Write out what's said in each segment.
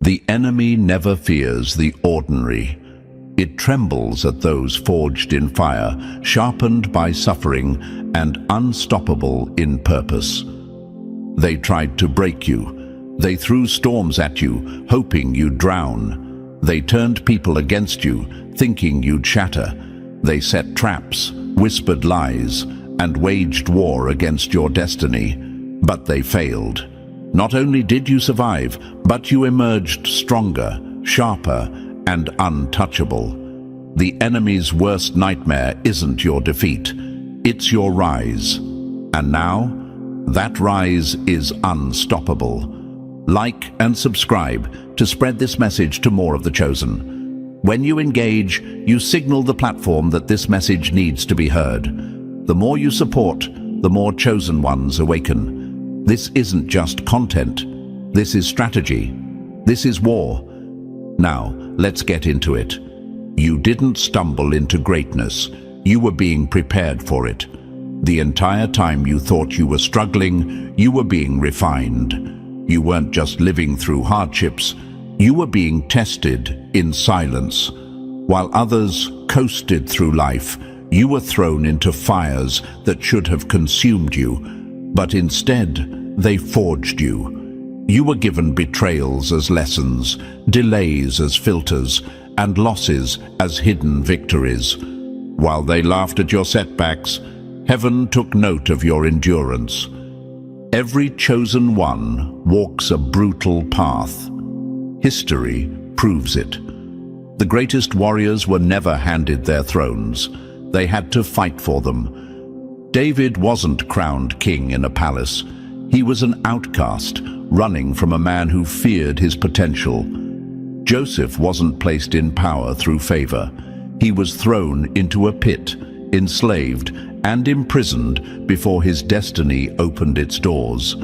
The enemy never fears the ordinary. It trembles at those forged in fire, sharpened by suffering, and unstoppable in purpose. They tried to break you. They threw storms at you, hoping you'd drown. They turned people against you, thinking you'd shatter. They set traps, whispered lies, and waged war against your destiny. But they failed. Not only did you survive, but you emerged stronger, sharper, and untouchable. The enemy's worst nightmare isn't your defeat, it's your rise. And now, that rise is unstoppable. Like and subscribe to spread this message to more of the chosen. When you engage, you signal the platform that this message needs to be heard. The more you support, the more chosen ones awaken. This isn't just content. This is strategy. This is war. Now, let's get into it. You didn't stumble into greatness. You were being prepared for it. The entire time you thought you were struggling, you were being refined. You weren't just living through hardships. You were being tested in silence. While others coasted through life, you were thrown into fires that should have consumed you, but instead, they forged you. You were given betrayals as lessons, delays as filters, and losses as hidden victories. While they laughed at your setbacks, heaven took note of your endurance. Every chosen one walks a brutal path. History proves it. The greatest warriors were never handed their thrones. They had to fight for them. David wasn't crowned king in a palace. He was an outcast, running from a man who feared his potential. Joseph wasn't placed in power through favor. He was thrown into a pit, enslaved, and imprisoned before his destiny opened its doors.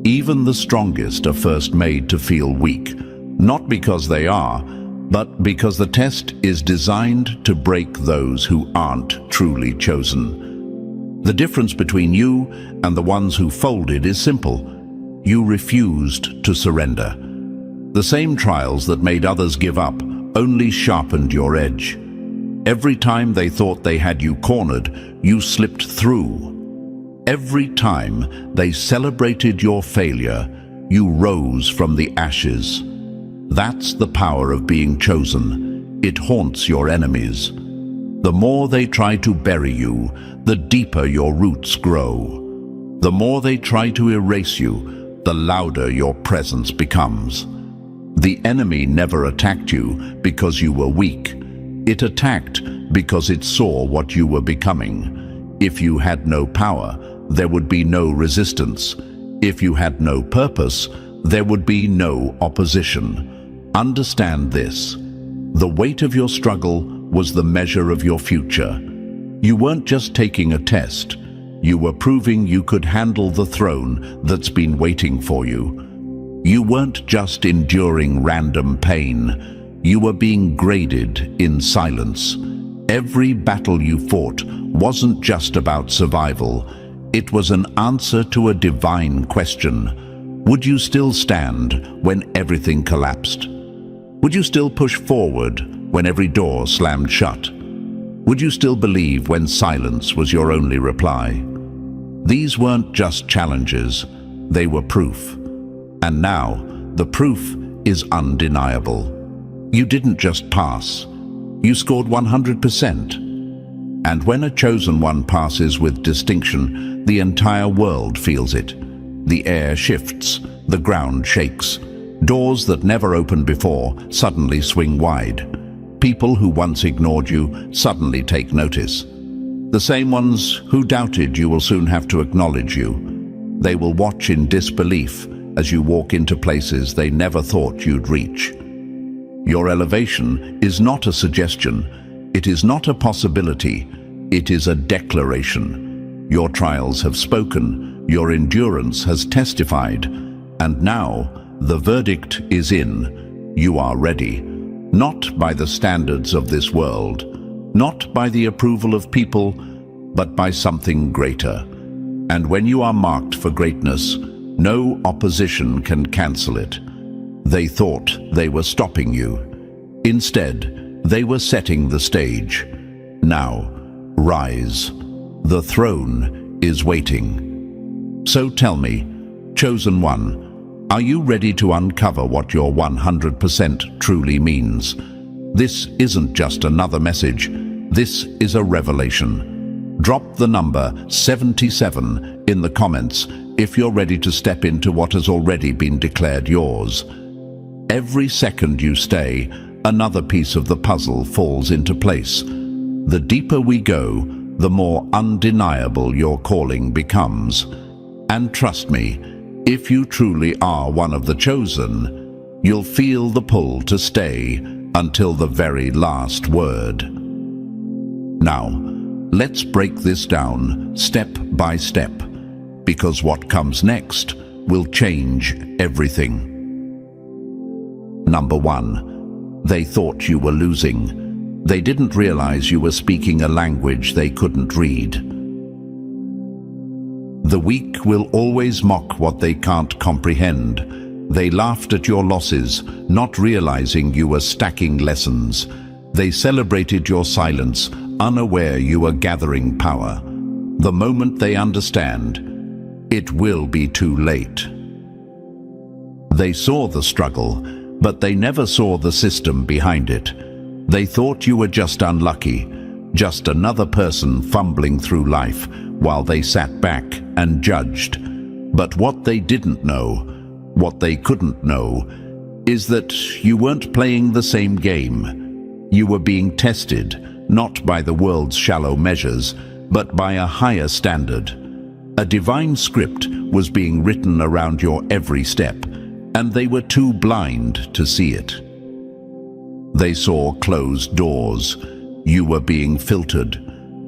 Even the strongest are first made to feel weak, not because they are, but because the test is designed to break those who aren't truly chosen. The difference between you and the ones who folded is simple. You refused to surrender. The same trials that made others give up only sharpened your edge. Every time they thought they had you cornered, you slipped through. Every time they celebrated your failure, you rose from the ashes. That's the power of being chosen. It haunts your enemies. The more they try to bury you, the deeper your roots grow. The more they try to erase you, the louder your presence becomes. The enemy never attacked you because you were weak. It attacked because it saw what you were becoming. If you had no power, there would be no resistance. If you had no purpose, there would be no opposition. Understand this. The weight of your struggle was the measure of your future. You weren't just taking a test. You were proving you could handle the throne that's been waiting for you. You weren't just enduring random pain. You were being graded in silence. Every battle you fought wasn't just about survival. It was an answer to a divine question. Would you still stand when everything collapsed? Would you still push forward when every door slammed shut? Would you still believe when silence was your only reply? These weren't just challenges, they were proof. And now, the proof is undeniable. You didn't just pass, you scored 100%. And when a chosen one passes with distinction, the entire world feels it. The air shifts, the ground shakes. Doors that never opened before suddenly swing wide. People who once ignored you suddenly take notice. The same ones who doubted you will soon have to acknowledge you. They will watch in disbelief as you walk into places they never thought you'd reach. Your elevation is not a suggestion. It is not a possibility. It is a declaration. Your trials have spoken. Your endurance has testified. And now, the verdict is in. You are ready. Not by the standards of this world, not by the approval of people, but by something greater. And when you are marked for greatness, no opposition can cancel it. They thought they were stopping you. Instead, they were setting the stage. Now, rise. The throne is waiting. So tell me, Chosen One, are you ready to uncover what your 100% truly means? This isn't just another message. This is a revelation. Drop the number 77 in the comments if you're ready to step into what has already been declared yours. Every second you stay, another piece of the puzzle falls into place. The deeper we go, the more undeniable your calling becomes. And trust me, if you truly are one of the chosen, you'll feel the pull to stay until the very last word. Now, let's break this down step by step, because what comes next will change everything. Number 1, they thought you were losing. They didn't realize you were speaking a language they couldn't read. The weak will always mock what they can't comprehend. They laughed at your losses, not realizing you were stacking lessons. They celebrated your silence, unaware you were gathering power. The moment they understand, it will be too late. They saw the struggle, but they never saw the system behind it. They thought you were just unlucky, just another person fumbling through life while they sat back and judged. But what they didn't know, what they couldn't know, is that you weren't playing the same game. You were being tested, not by the world's shallow measures, but by a higher standard. A divine script was being written around your every step, and they were too blind to see it. They saw closed doors. You were being filtered.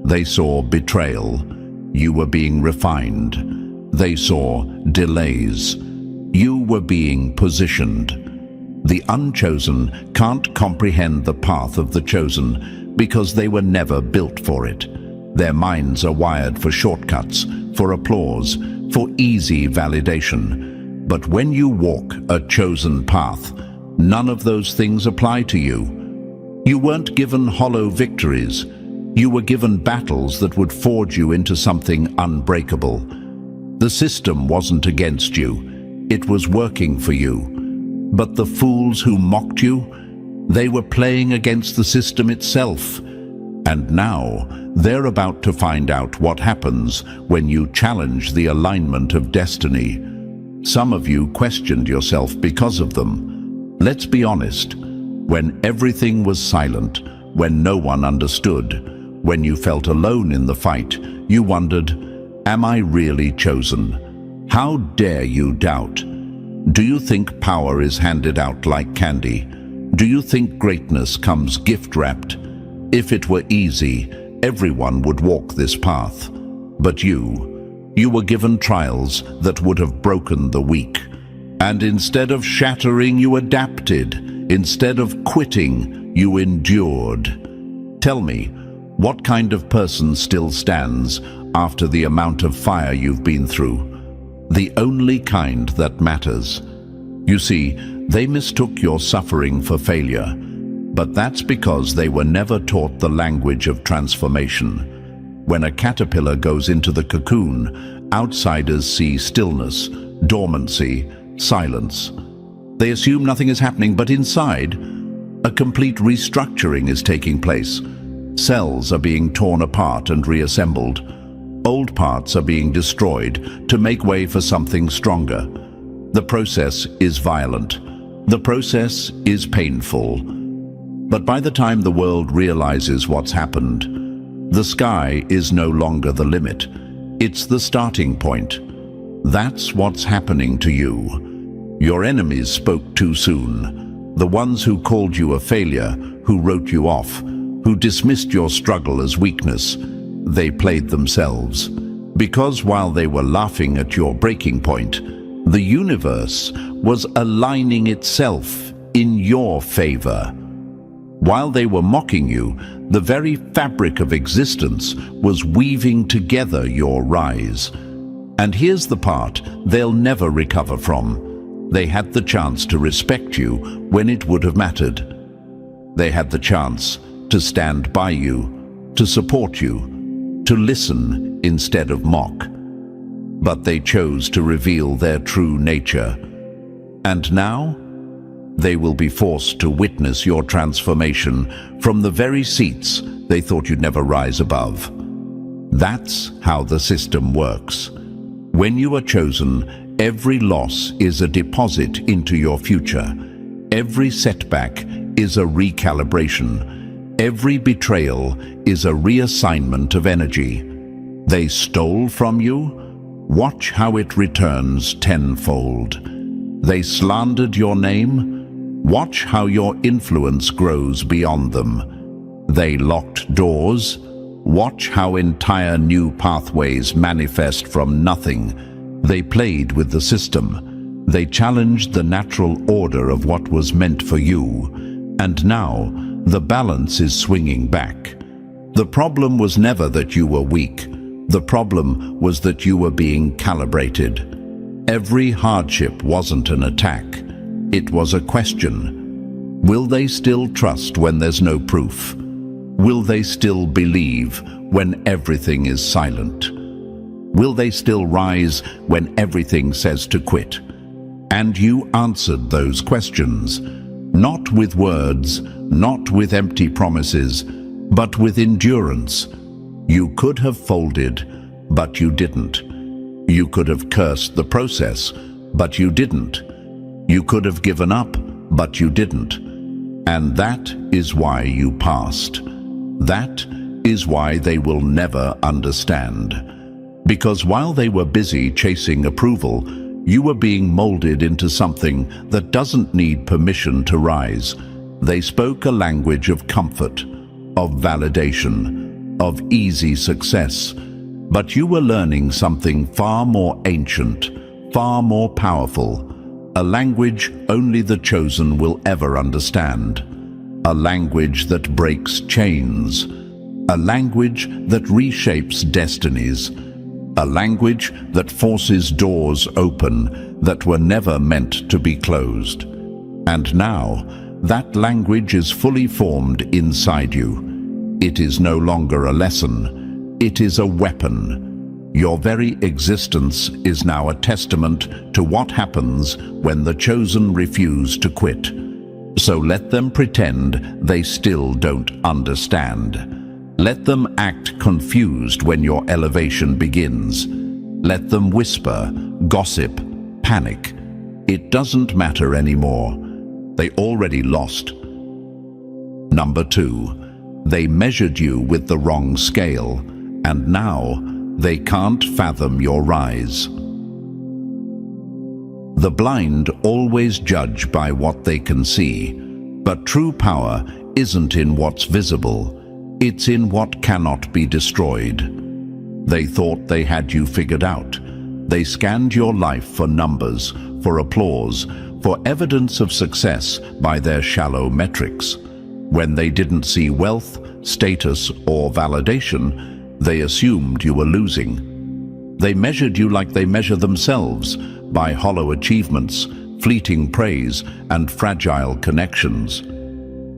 They saw betrayal. You were being refined. They saw delays. You were being positioned. The unchosen can't comprehend the path of the chosen because they were never built for it. Their minds are wired for shortcuts, for applause, for easy validation. But when you walk a chosen path, none of those things apply to you. You weren't given hollow victories. You were given battles that would forge you into something unbreakable. The system wasn't against you. It was working for you. But the fools who mocked you, they were playing against the system itself. And now, they're about to find out what happens when you challenge the alignment of destiny. Some of you questioned yourself because of them. Let's be honest. When everything was silent, when no one understood, when you felt alone in the fight, you wondered, am I really chosen? How dare you doubt? Do you think power is handed out like candy? Do you think greatness comes gift-wrapped? If it were easy, everyone would walk this path. But you were given trials that would have broken the weak. And instead of shattering, you adapted. Instead of quitting, you endured. Tell me, what kind of person still stands after the amount of fire you've been through? The only kind that matters. You see, they mistook your suffering for failure, but that's because they were never taught the language of transformation. When a caterpillar goes into the cocoon, outsiders see stillness, dormancy, silence. They assume nothing is happening, but inside, a complete restructuring is taking place. Cells are being torn apart and reassembled. Old parts are being destroyed to make way for something stronger. The process is violent. The process is painful. But by the time the world realizes what's happened, the sky is no longer the limit. It's the starting point. That's what's happening to you. Your enemies spoke too soon. The ones who called you a failure, who wrote you off, who dismissed your struggle as weakness, they played themselves. Because while they were laughing at your breaking point, the universe was aligning itself in your favor. While they were mocking you, the very fabric of existence was weaving together your rise. And here's the part they'll never recover from. They had the chance to respect you when it would have mattered. They had the chance to stand by you, to support you, to listen instead of mock. But they chose to reveal their true nature. And now, they will be forced to witness your transformation from the very seats they thought you'd never rise above. That's how the system works. When you are chosen, every loss is a deposit into your future. Every setback is a recalibration. Every betrayal is a reassignment of energy. They stole from you? Watch how it returns tenfold. They slandered your name? Watch how your influence grows beyond them. They locked doors? Watch how entire new pathways manifest from nothing. They played with the system. They challenged the natural order of what was meant for you. And now, the balance is swinging back. The problem was never that you were weak. The problem was that you were being calibrated. Every hardship wasn't an attack. It was a question. Will they still trust when there's no proof? Will they still believe when everything is silent? Will they still rise when everything says to quit? And you answered those questions, not with words, not with empty promises, but with endurance. You could have folded, but you didn't. You could have cursed the process, but you didn't. You could have given up, but you didn't. And that is why you passed. That is why they will never understand. Because while they were busy chasing approval, you were being molded into something that doesn't need permission to rise. They spoke a language of comfort, of validation, of easy success. But you were learning something far more ancient, far more powerful, a language only the chosen will ever understand. A language that breaks chains. A language that reshapes destinies. A language that forces doors open that were never meant to be closed. And now, that language is fully formed inside you. It is no longer a lesson. It is a weapon. Your very existence is now a testament to what happens when the chosen refuse to quit. So let them pretend they still don't understand. Let them act confused when your elevation begins. Let them whisper, gossip, panic. It doesn't matter anymore. They already lost. Number 2, they measured you with the wrong scale, and now they can't fathom your rise. The blind always judge by what they can see, but true power isn't in what's visible. It's in what cannot be destroyed. They thought they had you figured out. They scanned your life for numbers, for applause, for evidence of success by their shallow metrics. When they didn't see wealth, status, or validation, they assumed you were losing. They measured you like they measure themselves, by hollow achievements, fleeting praise, and fragile connections.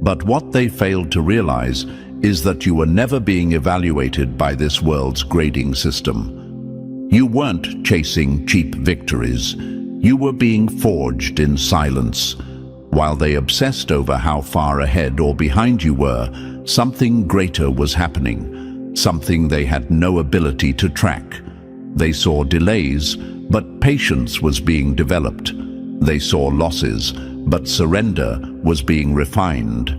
But what they failed to realize is that you were never being evaluated by this world's grading system. You weren't chasing cheap victories. You were being forged in silence. While they obsessed over how far ahead or behind you were, something greater was happening, something they had no ability to track. They saw delays, but patience was being developed. They saw losses, but surrender was being refined.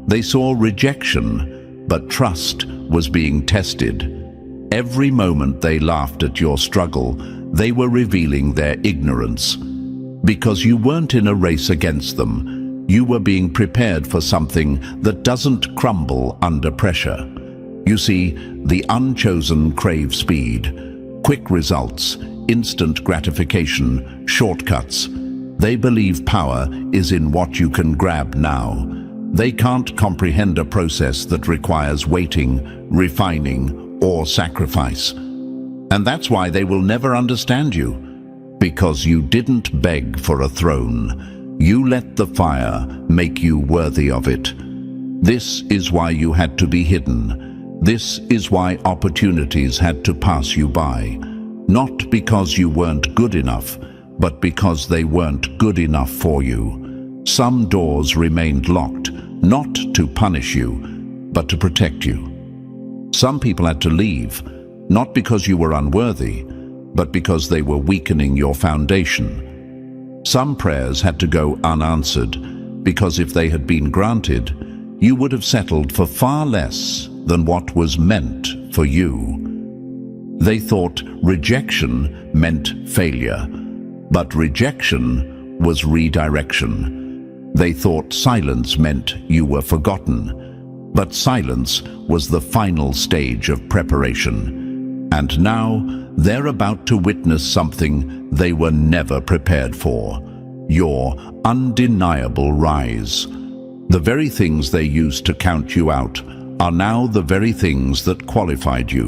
They saw rejection, but trust was being tested. Every moment they laughed at your struggle, they were revealing their ignorance. Because you weren't in a race against them, you were being prepared for something that doesn't crumble under pressure. You see, the unchosen crave speed, quick results, instant gratification, shortcuts. They believe power is in what you can grab now. They can't comprehend a process that requires waiting, refining, or sacrifice. And that's why they will never understand you. Because you didn't beg for a throne. You let the fire make you worthy of it. This is why you had to be hidden. This is why opportunities had to pass you by. Not because you weren't good enough, but because they weren't good enough for you. Some doors remained locked, not to punish you, but to protect you. Some people had to leave, not because you were unworthy, but because they were weakening your foundation. Some prayers had to go unanswered, because if they had been granted, you would have settled for far less than what was meant for you. They thought rejection meant failure, but rejection was redirection. They thought silence meant you were forgotten, but silence was the final stage of preparation. And now they're about to witness something they were never prepared for: your undeniable rise. The very things they used to count you out are now the very things that qualified you.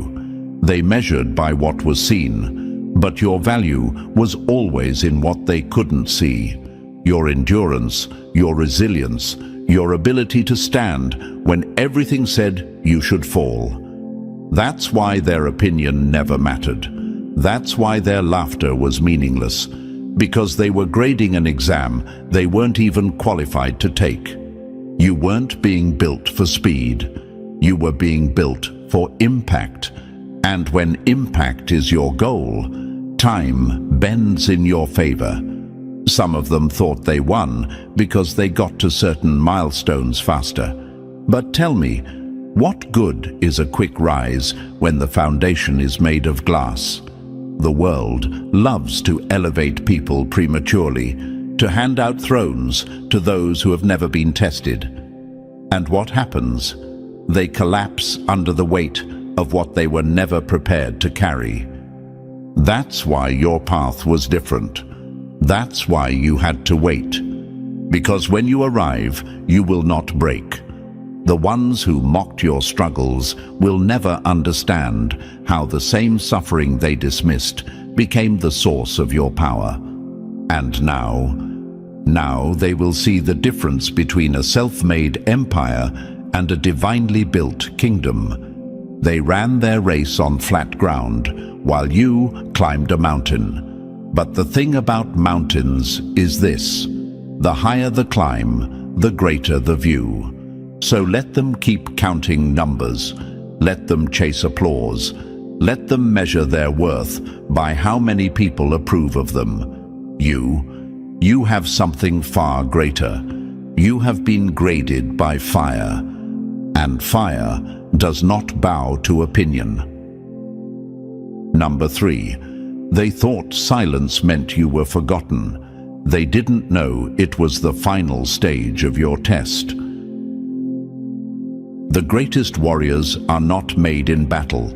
They measured by what was seen, but your value was always in what they couldn't see: your endurance, your resilience, your ability to stand when everything said you should fall. That's why their opinion never mattered. That's why their laughter was meaningless, because they were grading an exam they weren't even qualified to take. You weren't being built for speed. You were being built for impact. And when impact is your goal, time bends in your favor. Some of them thought they won because they got to certain milestones faster. But tell me, what good is a quick rise when the foundation is made of glass? The world loves to elevate people prematurely, to hand out thrones to those who have never been tested. And what happens? They collapse under the weight of what they were never prepared to carry. That's why your path was different. That's why you had to wait. Because when you arrive, you will not break. The ones who mocked your struggles will never understand how the same suffering they dismissed became the source of your power. And now they will see the difference between a self-made empire and a divinely built kingdom. They ran their race on flat ground, while you climbed a mountain. But the thing about mountains is this: the higher the climb, the greater the view. So let them keep counting numbers. Let them chase applause. Let them measure their worth by how many people approve of them. You have something far greater. You have been graded by fire. And fire does not bow to opinion. Number 3. They thought silence meant you were forgotten. They didn't know it was the final stage of your test. The greatest warriors are not made in battle.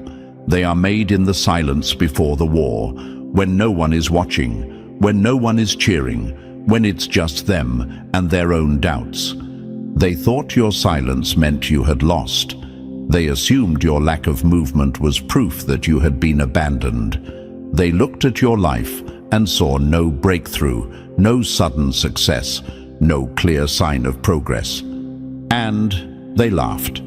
They are made in the silence before the war, when no one is watching, when no one is cheering, when it's just them and their own doubts. They thought your silence meant you had lost. They assumed your lack of movement was proof that you had been abandoned. They looked at your life and saw no breakthrough, no sudden success, no clear sign of progress. And they laughed.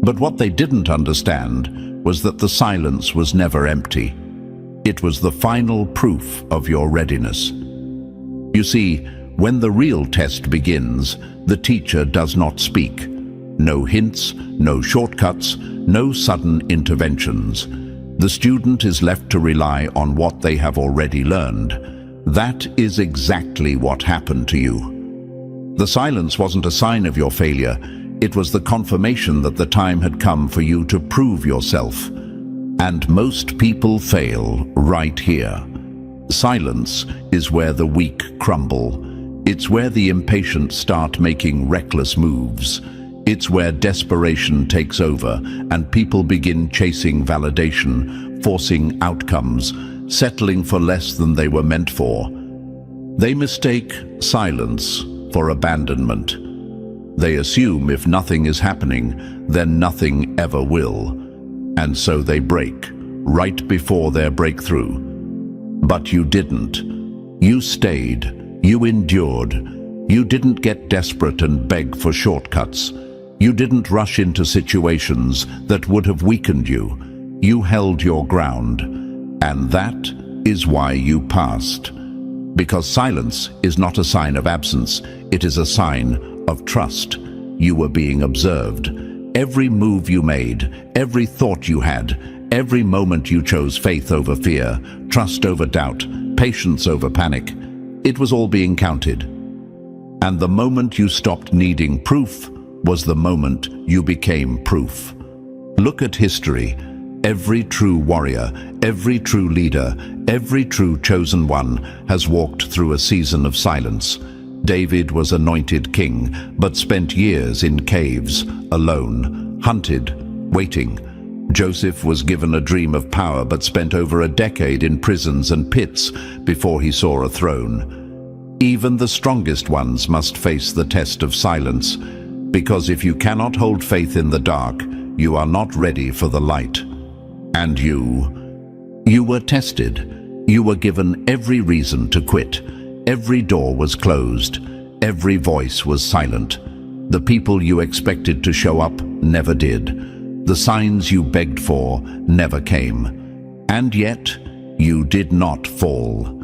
But what they didn't understand was that the silence was never empty. It was the final proof of your readiness. You see, when the real test begins, the teacher does not speak. No hints, no shortcuts, no sudden interventions. The student is left to rely on what they have already learned. That is exactly what happened to you. The silence wasn't a sign of your failure. It was the confirmation that the time had come for you to prove yourself. And most people fail right here. Silence is where the weak crumble. It's where the impatient start making reckless moves. It's where desperation takes over and people begin chasing validation, forcing outcomes, settling for less than they were meant for. They mistake silence for abandonment. They assume if nothing is happening, then nothing ever will. And so they break, right before their breakthrough. But you didn't. You stayed. You endured. You didn't get desperate and beg for shortcuts. You didn't rush into situations that would have weakened you. You held your ground. And that is why you passed. Because silence is not a sign of absence, it is a sign of trust. You were being observed. Every move you made, every thought you had, every moment you chose faith over fear, trust over doubt, patience over panic, it was all being counted. And the moment you stopped needing proof was the moment you became proof. Look at history. Every true warrior, every true leader, every true chosen one has walked through a season of silence. David was anointed king, but spent years in caves, alone, hunted, waiting. Joseph was given a dream of power, but spent over a decade in prisons and pits before he saw a throne. Even the strongest ones must face the test of silence, because if you cannot hold faith in the dark, you are not ready for the light. And you were tested. You were given every reason to quit. Every door was closed. Every voice was silent. The people you expected to show up never did. The signs you begged for never came. And yet, you did not fall.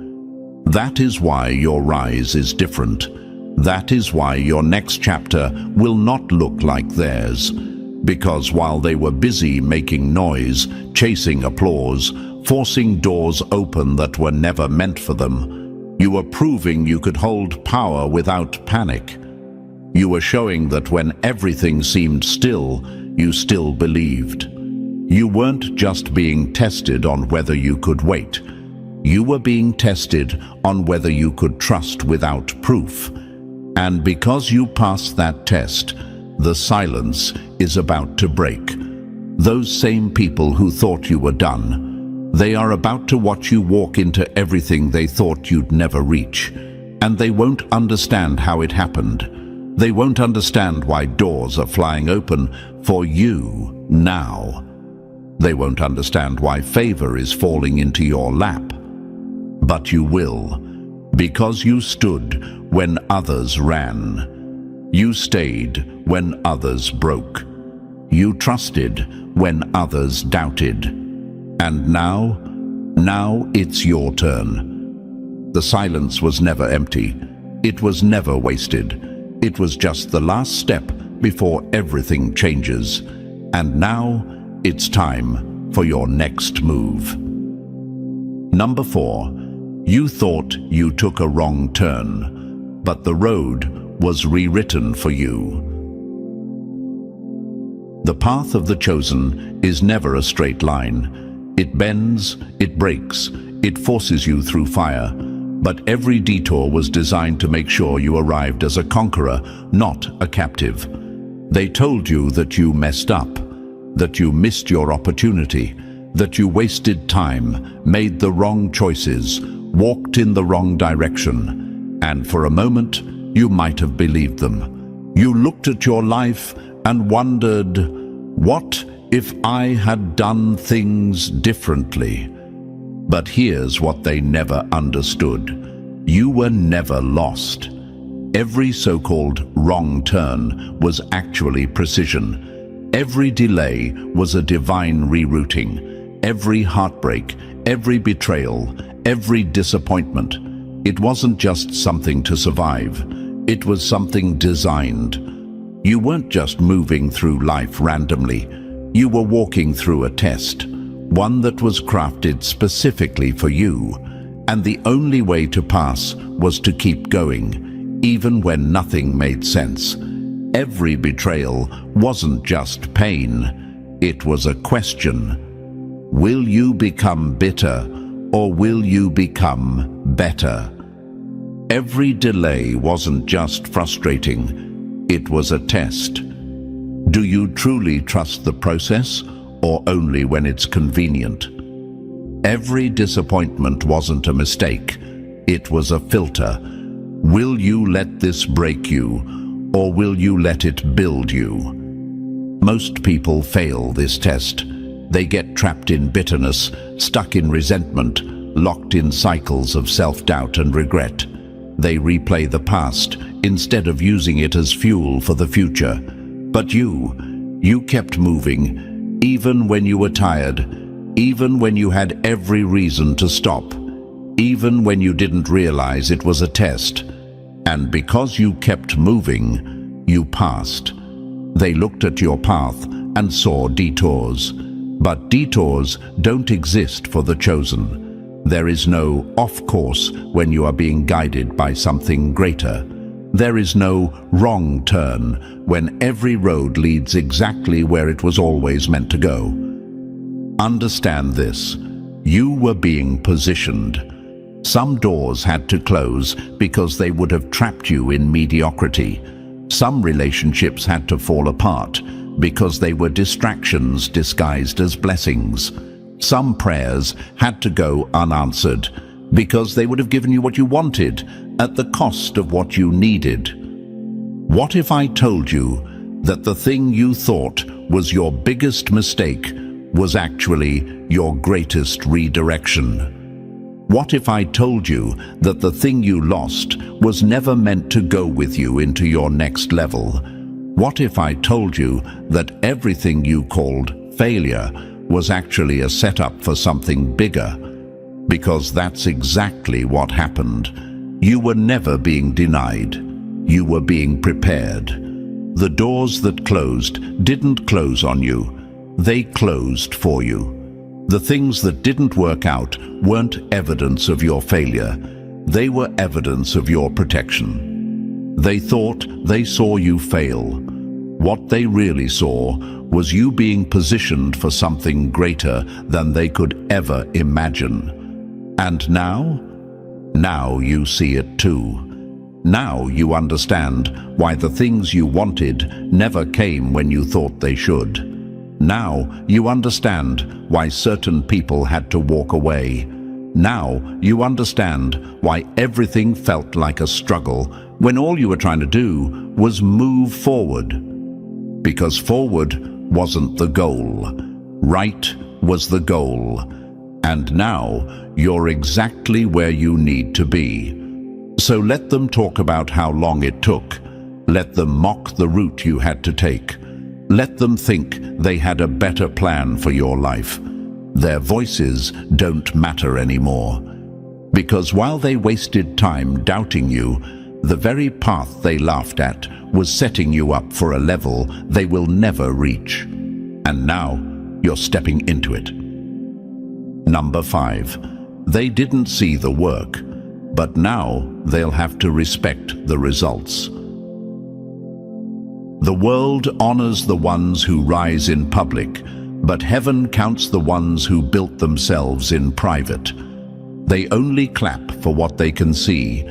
That is why your rise is different. That is why your next chapter will not look like theirs. Because while they were busy making noise, chasing applause, forcing doors open that were never meant for them, you were proving you could hold power without panic. You were showing that when everything seemed still, you still believed. You weren't just being tested on whether you could wait. You were being tested on whether you could trust without proof. And because you passed that test, the silence is about to break. Those same people who thought you were done, they are about to watch you walk into everything they thought you'd never reach. And they won't understand how it happened. They won't understand why doors are flying open for you now. They won't understand why favor is falling into your lap. But you will, because you stood when others ran. You stayed when others broke. You trusted when others doubted. And now it's your turn. The silence was never empty. It was never wasted. It was just the last step before everything changes. And now it's time for your next move. Number 4, you thought you took a wrong turn, but the road was rewritten for you. The path of the chosen is never a straight line. It bends, it breaks, it forces you through fire. But every detour was designed to make sure you arrived as a conqueror, not a captive. They told you that you messed up, that you missed your opportunity, that you wasted time, made the wrong choices, walked in the wrong direction. And for a moment, you might have believed them. You looked at your life and wondered, what if I had done things differently? But here's what they never understood. You were never lost. Every so-called wrong turn was actually precision. Every delay was a divine rerouting. Every heartbreak, every betrayal, every disappointment. It wasn't just something to survive. It was something designed. You weren't just moving through life randomly. You were walking through a test, one that was crafted specifically for you. And the only way to pass was to keep going, even when nothing made sense. Every betrayal wasn't just pain. It was a question. Will you become bitter, or will you become better? Every delay wasn't just frustrating, it was a test. Do you truly trust the process, or only when it's convenient? Every disappointment wasn't a mistake, it was a filter. Will you let this break you, or will you let it build you? Most people fail this test. They get trapped in bitterness, stuck in resentment, locked in cycles of self-doubt and regret. They replay the past instead of using it as fuel for the future. But you kept moving, even when you were tired, even when you had every reason to stop, even when you didn't realize it was a test. And because you kept moving, you passed. They looked at your path and saw detours. But detours don't exist for the chosen. There is no off course when you are being guided by something greater. There is no wrong turn when every road leads exactly where it was always meant to go. Understand this. You were being positioned. Some doors had to close because they would have trapped you in mediocrity. Some relationships had to fall apart because they were distractions disguised as blessings. Some prayers had to go unanswered because they would have given you what you wanted at the cost of what you needed. What if I told you that the thing you thought was your biggest mistake was actually your greatest redirection? What if I told you that the thing you lost was never meant to go with you into your next level? What if I told you that everything you called failure was actually a setup for something bigger? Because that's exactly what happened. You were never being denied. You were being prepared. The doors that closed didn't close on you. They closed for you. The things that didn't work out weren't evidence of your failure. They were evidence of your protection. They thought they saw you fail. What they really saw was you being positioned for something greater than they could ever imagine. And now you see it too. Now you understand why the things you wanted never came when you thought they should. Now you understand why certain people had to walk away. Now you understand why everything felt like a struggle when all you were trying to do was move forward. Because forward wasn't the goal. Right was the goal. And now you're exactly where you need to be. So let them talk about how long it took. Let them mock the route you had to take. Let them think they had a better plan for your life. Their voices don't matter anymore. Because while they wasted time doubting you, the very path they laughed at was setting you up for a level they will never reach. And now you're stepping into it. Number 5. They didn't see the work, but now they'll have to respect the results. The world honors the ones who rise in public, but heaven counts the ones who built themselves in private. They only clap for what they can see.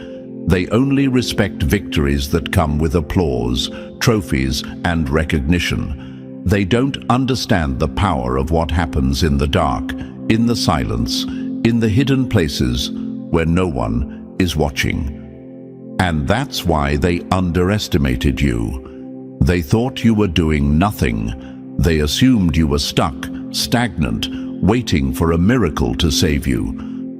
They only respect victories that come with applause, trophies, and recognition. They don't understand the power of what happens in the dark, in the silence, in the hidden places where no one is watching. And that's why they underestimated you. They thought you were doing nothing. They assumed you were stuck, stagnant, waiting for a miracle to save you.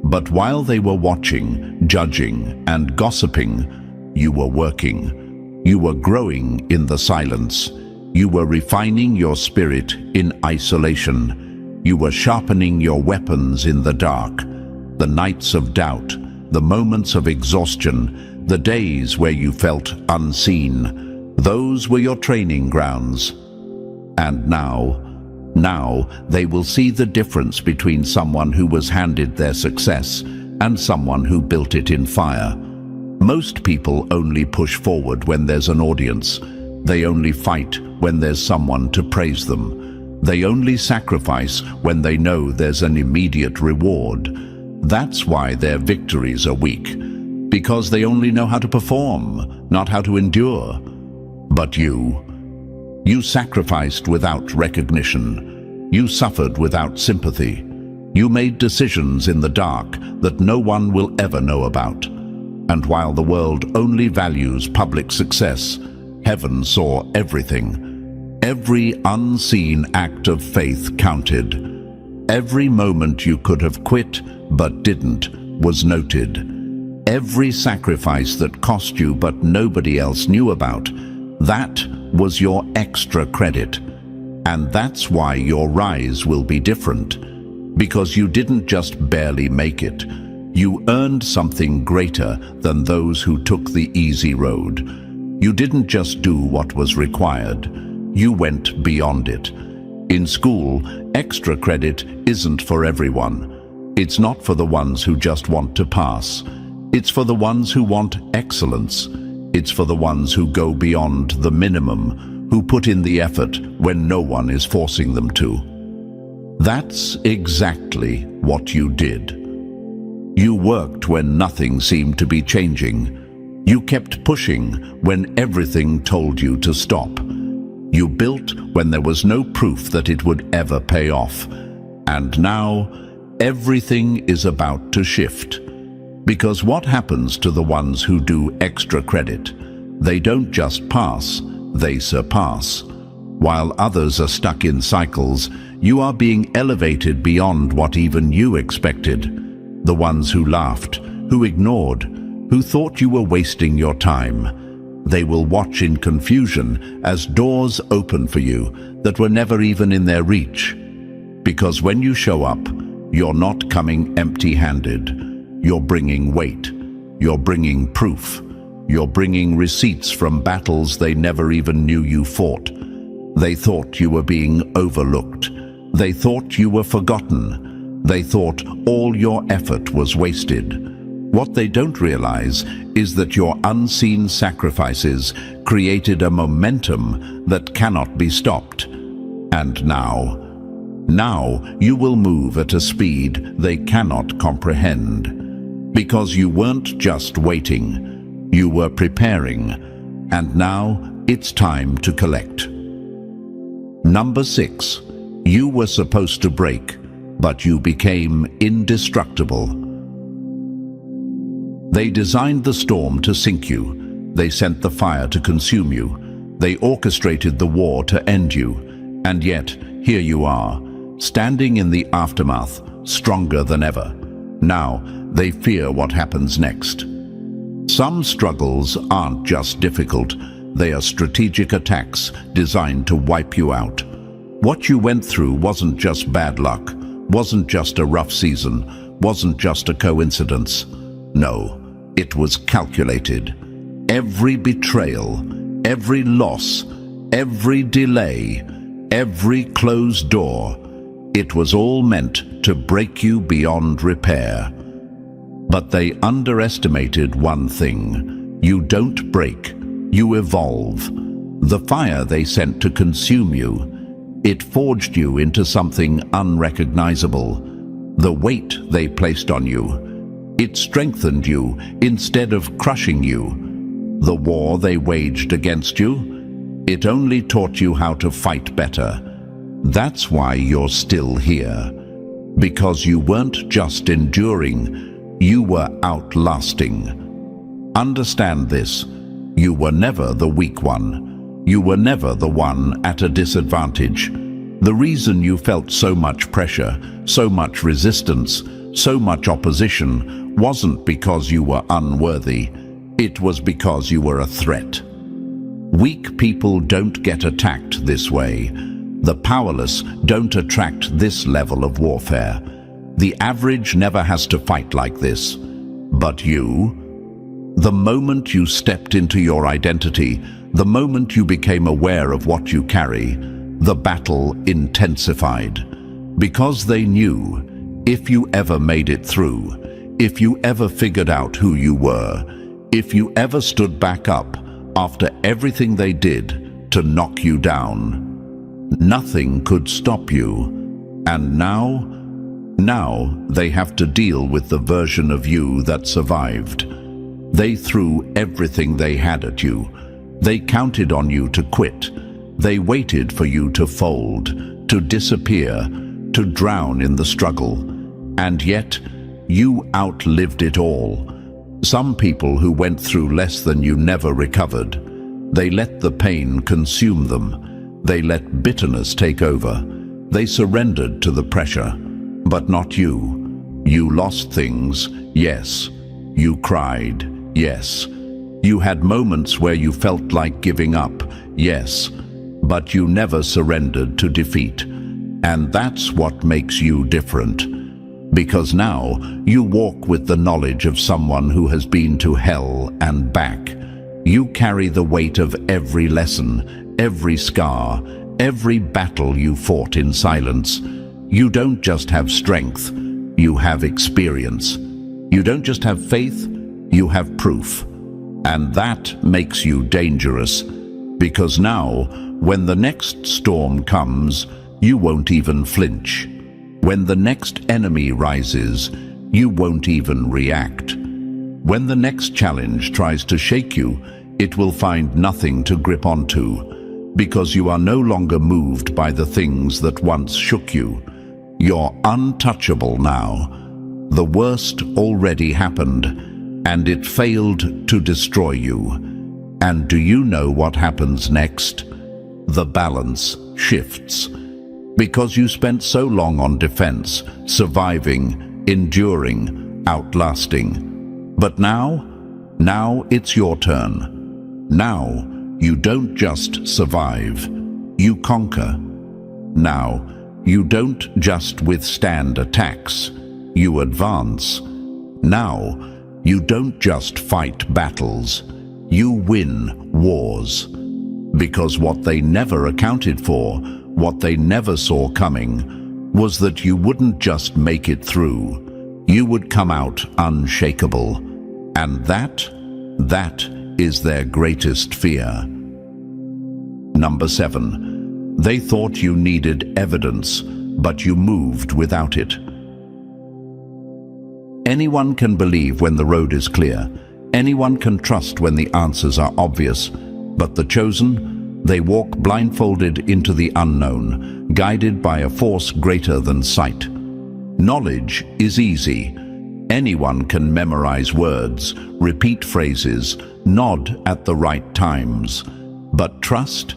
But while they were watching, judging, and gossiping, you were working. You were growing in the silence. You were refining your spirit in isolation. You were sharpening your weapons in the dark. The nights of doubt, the moments of exhaustion, the days where you felt unseen. Those were your training grounds. And now they will see the difference between someone who was handed their success and someone who built it in fire. Most people only push forward when there's an audience. They only fight when there's someone to praise them. They only sacrifice when they know there's an immediate reward. That's why their victories are weak, because they only know how to perform, not how to endure. But you sacrificed without recognition. You suffered without sympathy. You made decisions in the dark that no one will ever know about. And while the world only values public success, heaven saw everything. Every unseen act of faith counted. Every moment you could have quit but didn't was noted. Every sacrifice that cost you but nobody else knew about, that was your extra credit. And that's why your rise will be different. Because you didn't just barely make it. You earned something greater than those who took the easy road. You didn't just do what was required. You went beyond it. In school, extra credit isn't for everyone. It's not for the ones who just want to pass. It's for the ones who want excellence. It's for the ones who go beyond the minimum, who put in the effort when no one is forcing them to. That's exactly what you did. You worked when nothing seemed to be changing. You kept pushing when everything told you to stop. You built when there was no proof that it would ever pay off. And now, everything is about to shift. Because what happens to the ones who do extra credit? They don't just pass, they surpass. While others are stuck in cycles, you are being elevated beyond what even you expected. The ones who laughed, who ignored, who thought you were wasting your time. They will watch in confusion as doors open for you that were never even in their reach. Because when you show up, you're not coming empty-handed. You're bringing weight. You're bringing proof. You're bringing receipts from battles they never even knew you fought. They thought you were being overlooked. They thought you were forgotten. They thought all your effort was wasted. What they don't realize is that your unseen sacrifices created a momentum that cannot be stopped. And now you will move at a speed they cannot comprehend. Because you weren't just waiting, you were preparing. And now it's time to collect. Number 6. You were supposed to break, but you became indestructible. They designed the storm to sink you. They sent the fire to consume you. They orchestrated the war to end you. And yet, here you are, standing in the aftermath, stronger than ever. Now, they fear what happens next. Some struggles aren't just difficult. They are strategic attacks designed to wipe you out. What you went through wasn't just bad luck, wasn't just a rough season, wasn't just a coincidence. No, it was calculated. Every betrayal, every loss, every delay, every closed door, it was all meant to break you beyond repair. But they underestimated one thing. You don't break, you evolve. The fire they sent to consume you, it forged you into something unrecognizable. The weight they placed on you, it strengthened you instead of crushing you. The war they waged against you, it only taught you how to fight better. That's why you're still here. Because you weren't just enduring, you were outlasting. Understand this. You were never the weak one. You were never the one at a disadvantage. The reason you felt so much pressure, so much resistance, so much opposition wasn't because you were unworthy. It was because you were a threat. Weak people don't get attacked this way. The powerless don't attract this level of warfare. The average never has to fight like this. But you, the moment you stepped into your identity, the moment you became aware of what you carry, the battle intensified. Because they knew, if you ever made it through, if you ever figured out who you were, if you ever stood back up after everything they did to knock you down, nothing could stop you. And now they have to deal with the version of you that survived. They threw everything they had at you. They counted on you to quit. They waited for you to fold, to disappear, to drown in the struggle. And yet, you outlived it all. Some people who went through less than you never recovered. They let the pain consume them. They let bitterness take over. They surrendered to the pressure. but not you. You lost things, yes. You cried, yes. You had moments where you felt like giving up, yes. But you never surrendered to defeat. And that's what makes you different. Because now you walk with the knowledge of someone who has been to hell and back. You carry the weight of every lesson, every scar, every battle you fought in silence. You don't just have strength, you have experience. You don't just have faith, you have proof. And that makes you dangerous. Because now, when the next storm comes, you won't even flinch. When the next enemy rises, you won't even react. When the next challenge tries to shake you, it will find nothing to grip onto, because you are no longer moved by the things that once shook you. You're untouchable now. The worst already happened, and it failed to destroy you. And do you know what happens next? The balance shifts. Because you spent so long on defense, surviving, enduring, outlasting. But now it's your turn. Now you don't just survive, you conquer. Now you don't just withstand attacks, you advance. Now you don't just fight battles, you win wars. Because what they never accounted for, what they never saw coming, was that you wouldn't just make it through. You would come out unshakable. And that is their greatest fear. Number 7. They thought you needed evidence, but you moved without it. Anyone can believe when the road is clear. Anyone can trust when the answers are obvious. But the chosen, they walk blindfolded into the unknown, guided by a force greater than sight. Knowledge is easy. Anyone can memorize words, repeat phrases, nod at the right times. But trust?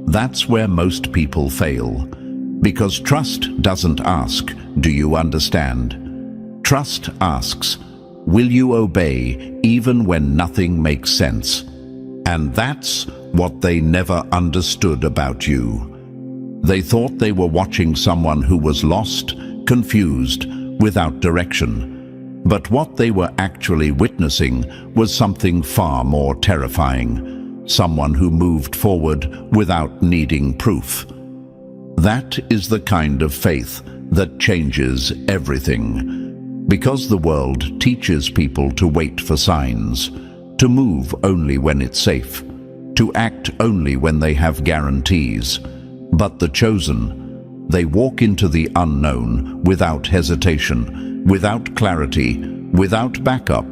That's where most people fail. Because trust doesn't ask, do you understand? Trust asks, will you obey even when nothing makes sense? And that's what they never understood about you. They thought they were watching someone who was lost, confused, without direction. But what they were actually witnessing was something far more terrifying. Someone who moved forward without needing proof. That is the kind of faith that changes everything. Because the world teaches people to wait for signs, to move only when it's safe, to act only when they have guarantees. But the chosen, they walk into the unknown without hesitation, without clarity, without backup,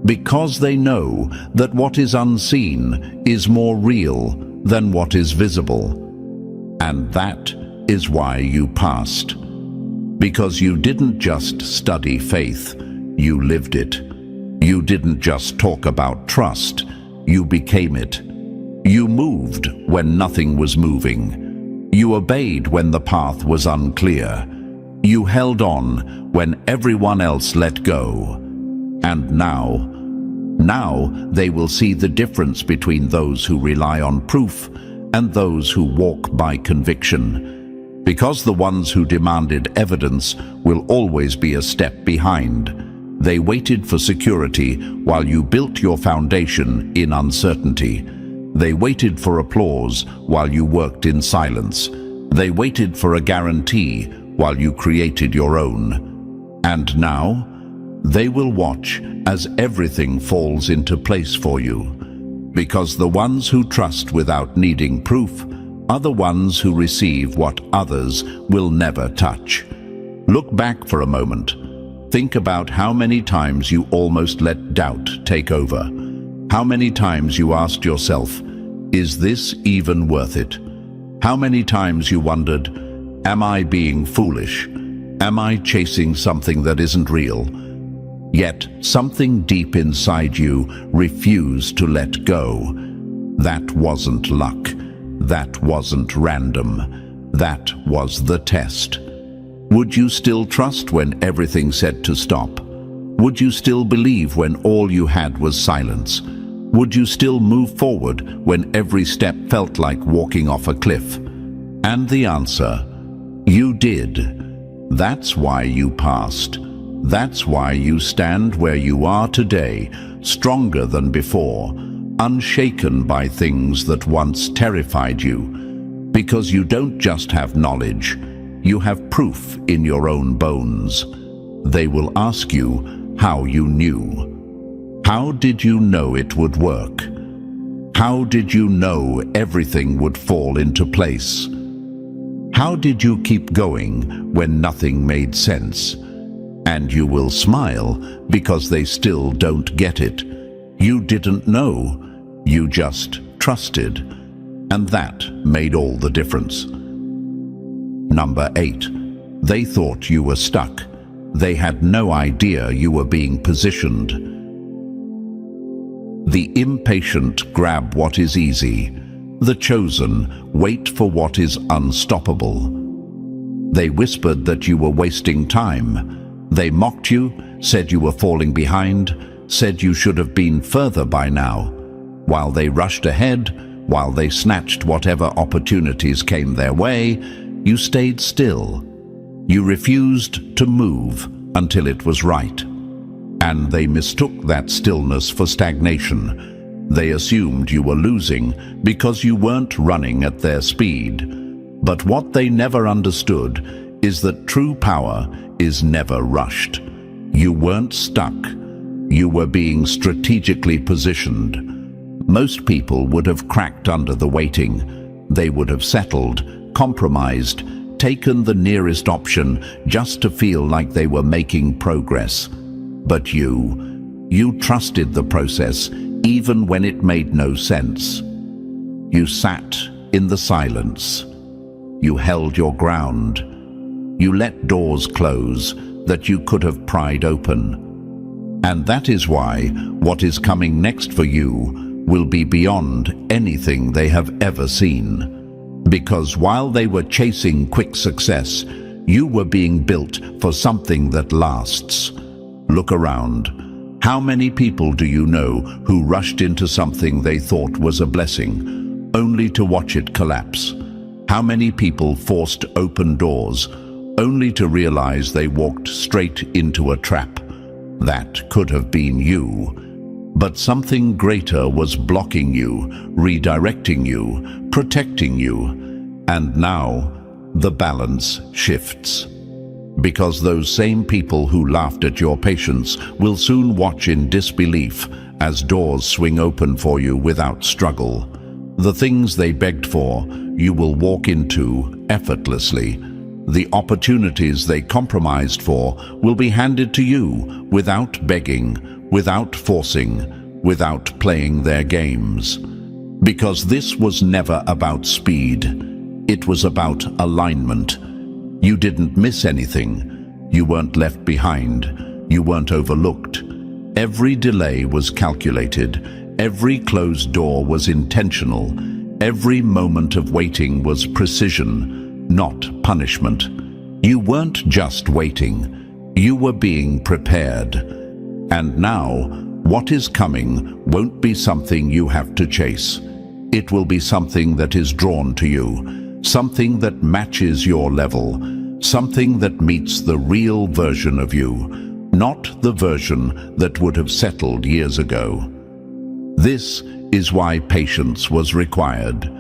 because they know that what is unseen is more real than what is visible. And that is why you passed. Because you didn't just study faith, you lived it. You didn't just talk about trust, you became it. You moved when nothing was moving. You obeyed when the path was unclear. You held on when everyone else let go. And now they will see the difference between those who rely on proof and those who walk by conviction. Because the ones who demanded evidence will always be a step behind. They waited for security while you built your foundation in uncertainty. They waited for applause while you worked in silence. They waited for a guarantee while you created your own. And now, they will watch as everything falls into place for you. Because the ones who trust without needing proof are the ones who receive what others will never touch. Look back for a moment. Think about how many times you almost let doubt take over. How many times you asked yourself, is this even worth it? How many times you wondered, am I being foolish? Am I chasing something that isn't real? Yet something deep inside you refused to let go. That wasn't luck. That wasn't random. That was the test. Would you still trust when everything said to stop? Would you still believe when all you had was silence? Would you still move forward when every step felt like walking off a cliff? And the answer, you did. That's why you passed. That's why you stand where you are today, stronger than before, unshaken by things that once terrified you. Because you don't just have knowledge, you have proof in your own bones. They will ask you how you knew. How did you know it would work? How did you know everything would fall into place? How did you keep going when nothing made sense? And you will smile because they still don't get it. You didn't know, you just trusted. And that made all the difference. Number 8. They thought you were stuck. They had no idea you were being positioned. The impatient grab what is easy. The chosen wait for what is unstoppable. They whispered that you were wasting time. They mocked you, said you were falling behind, said you should have been further by now. While they rushed ahead, while they snatched whatever opportunities came their way, you stayed still. You refused to move until it was right. And they mistook that stillness for stagnation. They assumed you were losing because you weren't running at their speed. But what they never understood is that true power is never rushed. You weren't stuck. You were being strategically positioned. Most people would have cracked under the waiting. They would have settled, compromised, taken the nearest option just to feel like they were making progress. But you trusted the process even when it made no sense. You sat in the silence. You held your ground. You let doors close that you could have pried open. And that is why what is coming next for you will be beyond anything they have ever seen. Because while they were chasing quick success, you were being built for something that lasts. Look around. How many people do you know who rushed into something they thought was a blessing, only to watch it collapse? How many people forced open doors, only to realize they walked straight into a trap? That could have been you. But something greater was blocking you, redirecting you, protecting you. And now, the balance shifts. Because those same people who laughed at your patience will soon watch in disbelief as doors swing open for you without struggle. The things they begged for, you will walk into effortlessly. The opportunities they compromised for will be handed to you without begging, without forcing, without playing their games. Because this was never about speed. It was about alignment. You didn't miss anything. You weren't left behind. You weren't overlooked. Every delay was calculated. Every closed door was intentional. Every moment of waiting was precision, not punishment. You weren't just waiting. You were being prepared. And now, what is coming won't be something you have to chase. It will be something that is drawn to you. Something that matches your level, something that meets the real version of you, not the version that would have settled years ago. This is why patience was required,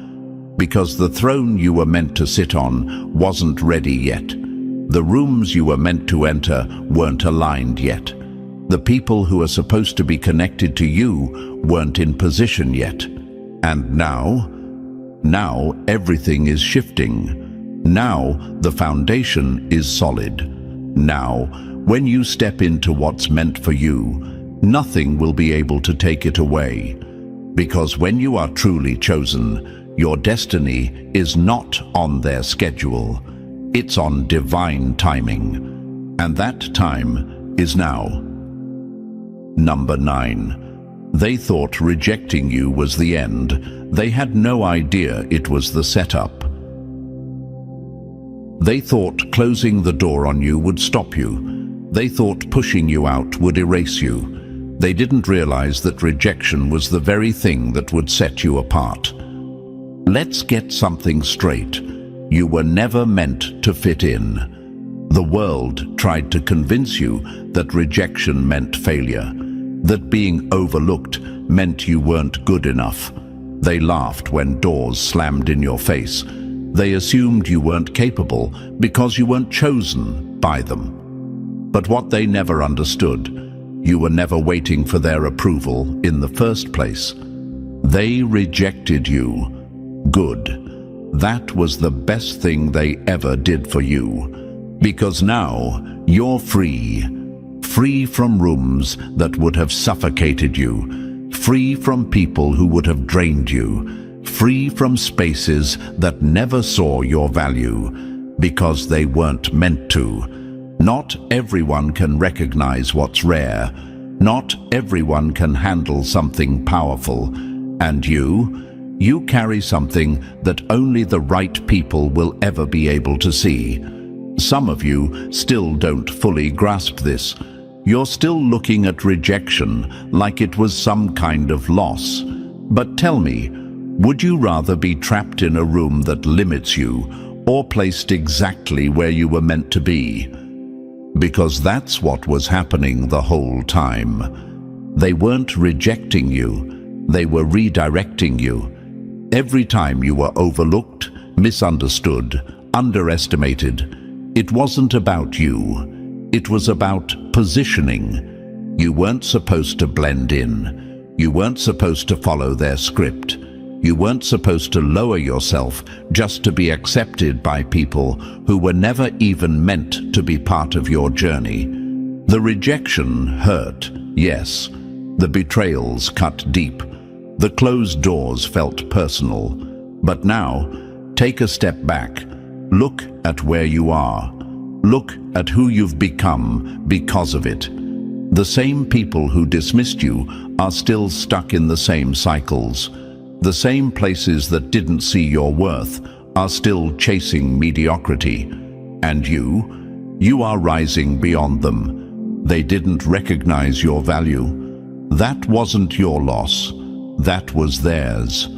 because the throne you were meant to sit on wasn't ready yet. The rooms you were meant to enter weren't aligned yet. The people who are supposed to be connected to you weren't in position yet. And now everything is shifting. Now the foundation is solid. Now, when you step into what's meant for you, nothing will be able to take it away. Because when you are truly chosen, your destiny is not on their schedule. It's on divine timing. And that time is now. Number 9. They thought rejecting you was the end. They had no idea it was the setup. They thought closing the door on you would stop you. They thought pushing you out would erase you. They didn't realize that rejection was the very thing that would set you apart. Let's get something straight. You were never meant to fit in. The world tried to convince you that rejection meant failure, that being overlooked meant you weren't good enough. They laughed when doors slammed in your face. They assumed you weren't capable because you weren't chosen by them. But what they never understood, you were never waiting for their approval in the first place. They rejected you. Good. That was the best thing they ever did for you. Because now you're free. Free from rooms that would have suffocated you. Free from people who would have drained you. Free from spaces that never saw your value because they weren't meant to. Not everyone can recognize what's rare. Not everyone can handle something powerful. And you carry something that only the right people will ever be able to see. Some of you still don't fully grasp this. You're still looking at rejection like it was some kind of loss. But tell me, would you rather be trapped in a room that limits you or placed exactly where you were meant to be? Because that's what was happening the whole time. They weren't rejecting you, they were redirecting you. Every time you were overlooked, misunderstood, underestimated, it wasn't about you, it was about positioning. You weren't supposed to blend in. You weren't supposed to follow their script. You weren't supposed to lower yourself just to be accepted by people who were never even meant to be part of your journey. The rejection hurt, yes. The betrayals cut deep. The closed doors felt personal. But now, take a step back. Look at where you are. Look at who you've become because of it. The same people who dismissed you are still stuck in the same cycles. The same places that didn't see your worth are still chasing mediocrity. And you are rising beyond them. They didn't recognize your value. That wasn't your loss. That was theirs.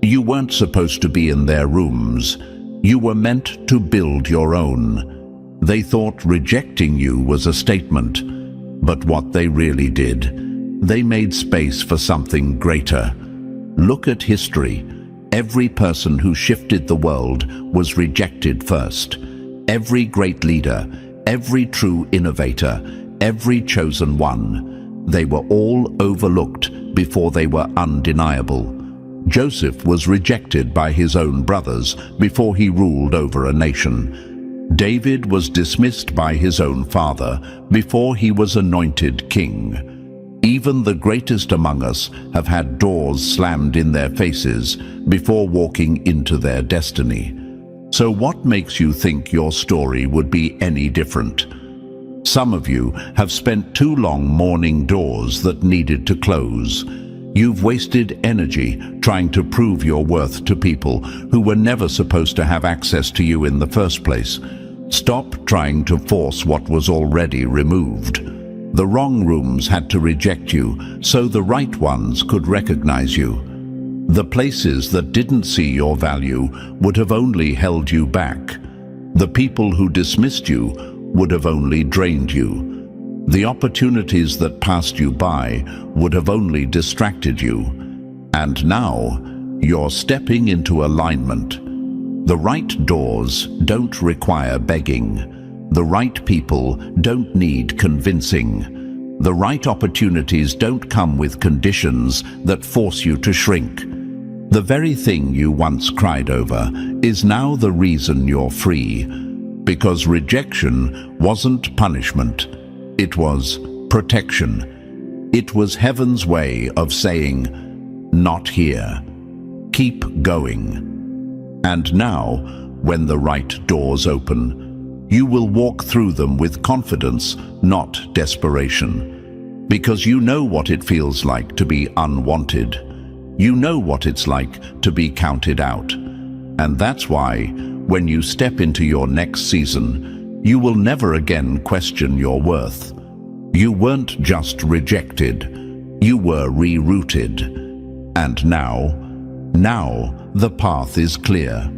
You weren't supposed to be in their rooms. You were meant to build your own. They thought rejecting you was a statement. But what they really did, they made space for something greater. Look at history. Every person who shifted the world was rejected first. Every great leader, every true innovator, every chosen one, they were all overlooked before they were undeniable. Joseph was rejected by his own brothers before he ruled over a nation. David was dismissed by his own father before he was anointed king. Even the greatest among us have had doors slammed in their faces before walking into their destiny. So what makes you think your story would be any different? Some of you have spent too long mourning doors that needed to close. You've wasted energy trying to prove your worth to people who were never supposed to have access to you in the first place. Stop trying to force what was already removed. The wrong rooms had to reject you so the right ones could recognize you. The places that didn't see your value would have only held you back. The people who dismissed you would have only drained you. The opportunities that passed you by would have only distracted you. And now, you're stepping into alignment. The right doors don't require begging. The right people don't need convincing. The right opportunities don't come with conditions that force you to shrink. The very thing you once cried over is now the reason you're free. Because rejection wasn't punishment. It was protection. It was heaven's way of saying, "Not here. Keep going." And now, when the right doors open, you will walk through them with confidence, not desperation. Because you know what it feels like to be unwanted. You know what it's like to be counted out. And that's why, when you step into your next season, you will never again question your worth. You weren't just rejected, you were rerouted. And now the path is clear.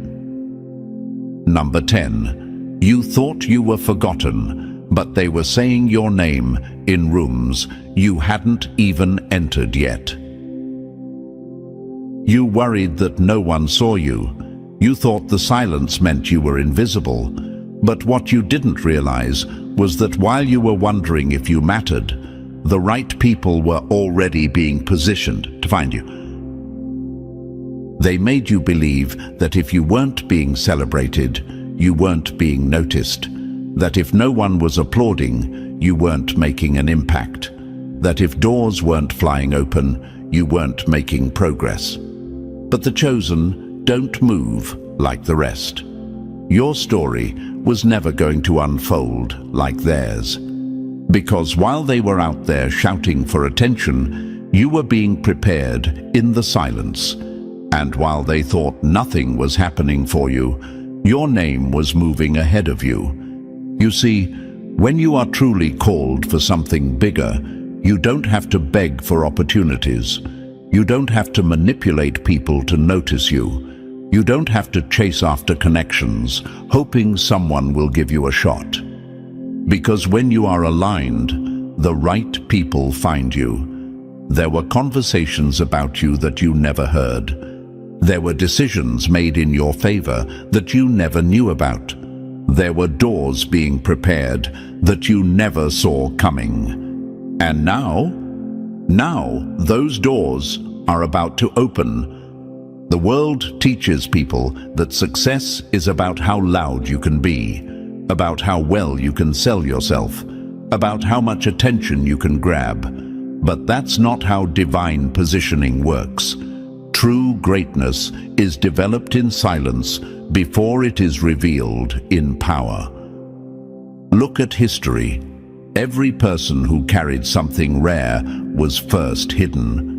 Number 10. You thought you were forgotten, but they were saying your name in rooms you hadn't even entered yet. You worried that no one saw you. You thought the silence meant you were invisible. But what you didn't realize was that while you were wondering if you mattered, the right people were already being positioned to find you. They made you believe that if you weren't being celebrated, you weren't being noticed. That if no one was applauding, you weren't making an impact. That if doors weren't flying open, you weren't making progress. But the chosen don't move like the rest. Your story was never going to unfold like theirs. Because while they were out there shouting for attention, you were being prepared in the silence. And while they thought nothing was happening for you, your name was moving ahead of you. You see, when you are truly called for something bigger, you don't have to beg for opportunities. You don't have to manipulate people to notice you. You don't have to chase after connections, hoping someone will give you a shot. Because when you are aligned, the right people find you. There were conversations about you that you never heard. There were decisions made in your favor that you never knew about. There were doors being prepared that you never saw coming. And now those doors are about to open. The world teaches people that success is about how loud you can be, about how well you can sell yourself, about how much attention you can grab. But that's not how divine positioning works. True greatness is developed in silence before it is revealed in power. Look at history. Every person who carried something rare was first hidden.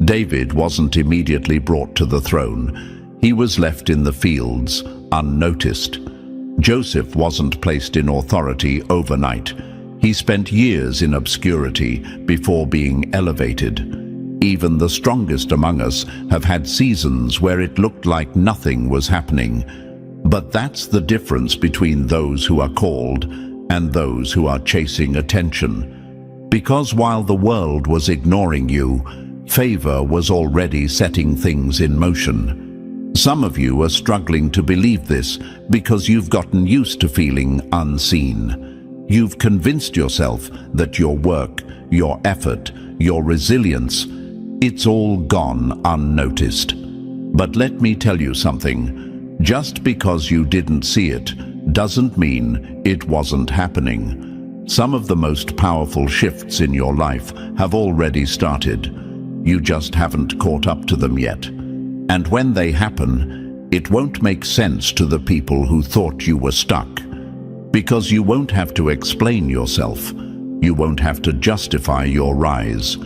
David wasn't immediately brought to the throne. He was left in the fields, unnoticed. Joseph wasn't placed in authority overnight. He spent years in obscurity before being elevated. Even the strongest among us have had seasons where it looked like nothing was happening. But that's the difference between those who are called and those who are chasing attention. Because while the world was ignoring you, favor was already setting things in motion. Some of you are struggling to believe this because you've gotten used to feeling unseen. You've convinced yourself that your work, your effort, your resilience, it's all gone unnoticed. But let me tell you something. Just because you didn't see it doesn't mean it wasn't happening. Some of the most powerful shifts in your life have already started. You just haven't caught up to them yet. And when they happen, it won't make sense to the people who thought you were stuck. Because you won't have to explain yourself. You won't have to justify your rise.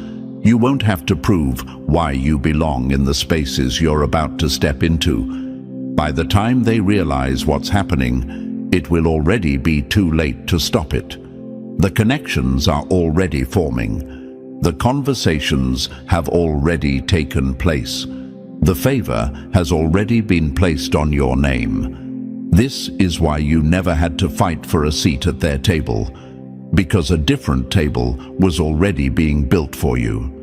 You won't have to prove why you belong in the spaces you're about to step into. By the time they realize what's happening, it will already be too late to stop it. The connections are already forming. The conversations have already taken place. The favor has already been placed on your name. This is why you never had to fight for a seat at their table, because a different table was already being built for you.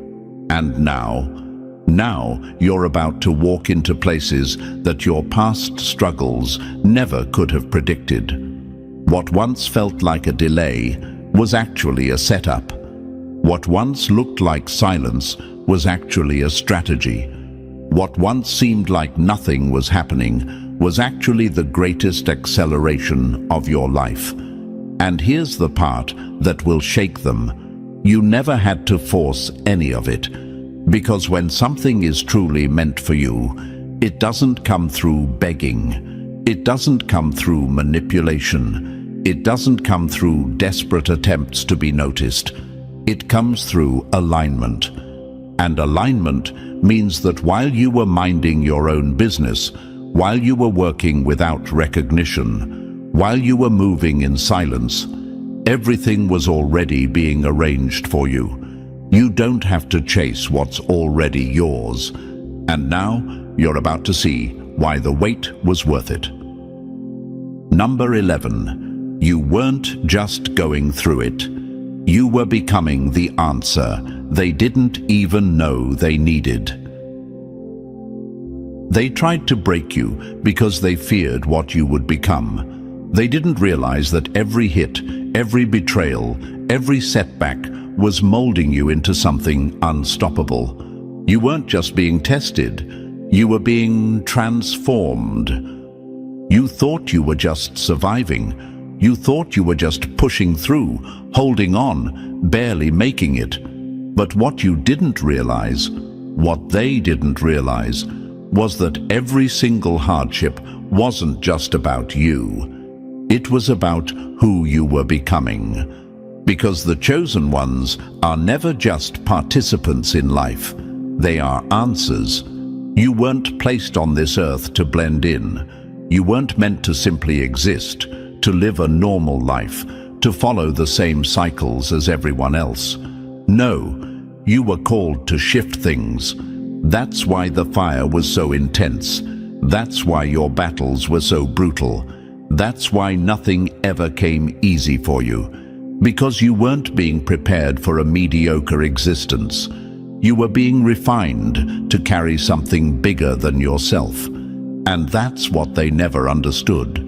And now you're about to walk into places that your past struggles never could have predicted. What once felt like a delay was actually a setup. What once looked like silence was actually a strategy. What once seemed like nothing was happening was actually the greatest acceleration of your life. And here's the part that will shake them. You never had to force any of it. Because when something is truly meant for you, it doesn't come through begging. It doesn't come through manipulation. It doesn't come through desperate attempts to be noticed. It comes through alignment. And alignment means that while you were minding your own business, while you were working without recognition, while you were moving in silence, everything was already being arranged for you. You don't have to chase what's already yours. And now you're about to see why the wait was worth it. Number 11. You weren't just going through it. You were becoming the answer they didn't even know they needed. They tried to break you because they feared what you would become. They didn't realize that every hit, every betrayal, every setback was molding you into something unstoppable. You weren't just being tested, you were being transformed. You thought you were just surviving. You thought you were just pushing through, holding on, barely making it. But what you didn't realize, what they didn't realize, was that every single hardship wasn't just about you. It was about who you were becoming. Because the chosen ones are never just participants in life. They are answers. You weren't placed on this earth to blend in. You weren't meant to simply exist, to live a normal life, to follow the same cycles as everyone else. No, you were called to shift things. That's why the fire was so intense. That's why your battles were so brutal. That's why nothing ever came easy for you. Because you weren't being prepared for a mediocre existence. You were being refined to carry something bigger than yourself. And that's what they never understood.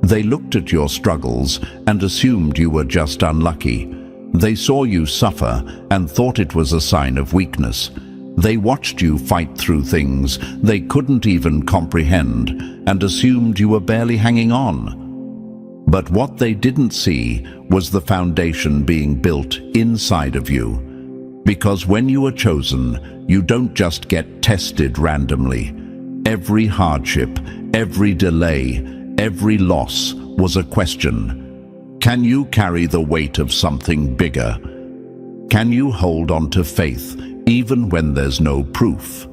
They looked at your struggles and assumed you were just unlucky. They saw you suffer and thought it was a sign of weakness. They watched you fight through things they couldn't even comprehend and assumed you were barely hanging on. But what they didn't see was the foundation being built inside of you. Because when you are chosen, you don't just get tested randomly. Every hardship, every delay, every loss was a question. Can you carry the weight of something bigger? Can you hold on to faith even when there's no proof?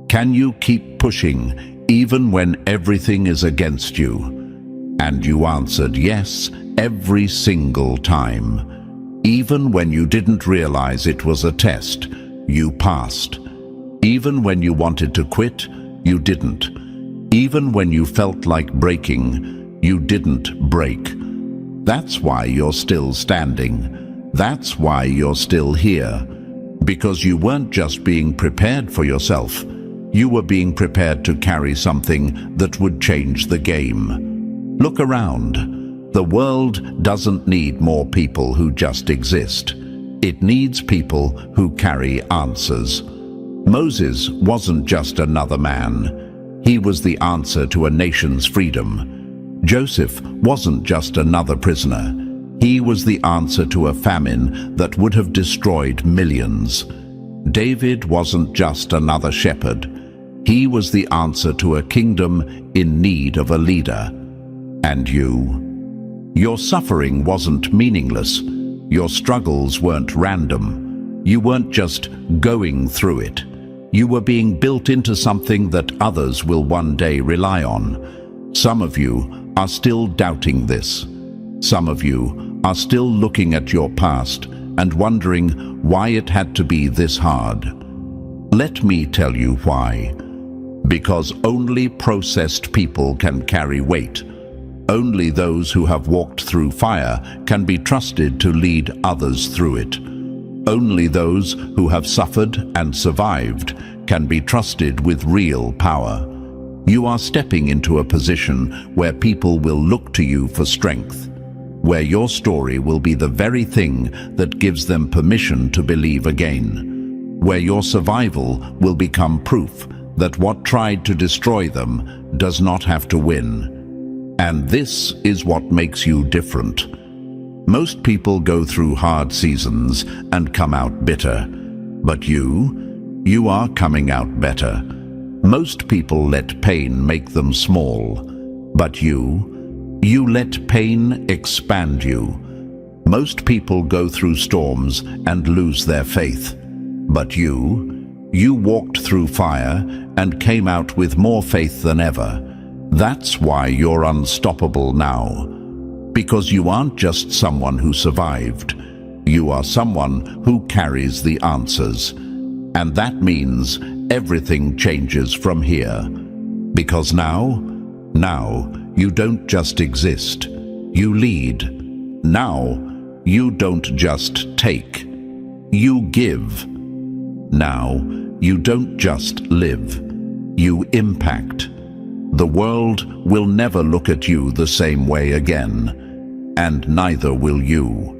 Can you keep pushing even when everything is against you? And you answered yes every single time. Even when you didn't realize it was a test, you passed. Even when you wanted to quit, you didn't. Even when you felt like breaking, you didn't break. That's why you're still standing. That's why you're still here. Because you weren't just being prepared for yourself. You were being prepared to carry something that would change the game. Look around. The world doesn't need more people who just exist. It needs people who carry answers. Moses wasn't just another man. He was the answer to a nation's freedom. Joseph wasn't just another prisoner. He was the answer to a famine that would have destroyed millions. David wasn't just another shepherd. He was the answer to a kingdom in need of a leader. And you? Your suffering wasn't meaningless. Your struggles weren't random. You weren't just going through it. You were being built into something that others will one day rely on. Some of you are still doubting this. Some of you are still looking at your past and wondering why it had to be this hard. Let me tell you why. Because only processed people can carry weight. Only those who have walked through fire can be trusted to lead others through it. Only those who have suffered and survived can be trusted with real power. You are stepping into a position where people will look to you for strength, where your story will be the very thing that gives them permission to believe again, where your survival will become proof that what tried to destroy them does not have to win. And this is what makes you different. Most people go through hard seasons and come out bitter. But you are coming out better. Most people let pain make them small. But you let pain expand you. Most people go through storms and lose their faith. But you walked through fire and came out with more faith than ever. That's why you're unstoppable now. Because you aren't just someone who survived. You are someone who carries the answers. And that means everything changes from here. Because now you don't just exist. You lead. Now, you don't just take. You give. Now, you don't just live. You impact. The world will never look at you the same way again, and neither will you.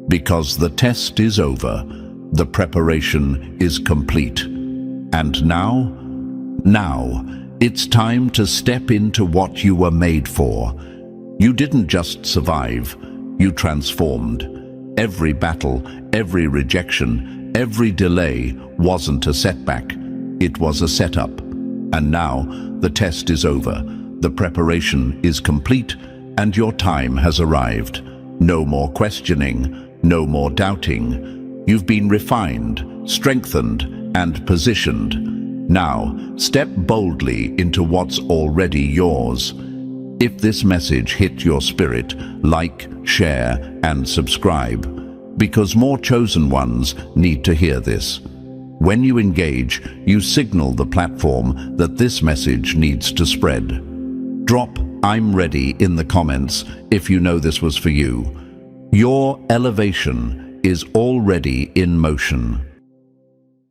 Because the test is over, the preparation is complete. And now, it's time to step into what you were made for. You didn't just survive, you transformed. Every battle, every rejection, every delay wasn't a setback, it was a setup. And now, the test is over, the preparation is complete, and your time has arrived. No more questioning, no more doubting. You've been refined, strengthened, and positioned. Now, step boldly into what's already yours. If this message hit your spirit, like, share, and subscribe, because more chosen ones need to hear this. When you engage, you signal the platform that this message needs to spread. Drop "I'm ready" in the comments if you know this was for you. Your elevation is already in motion.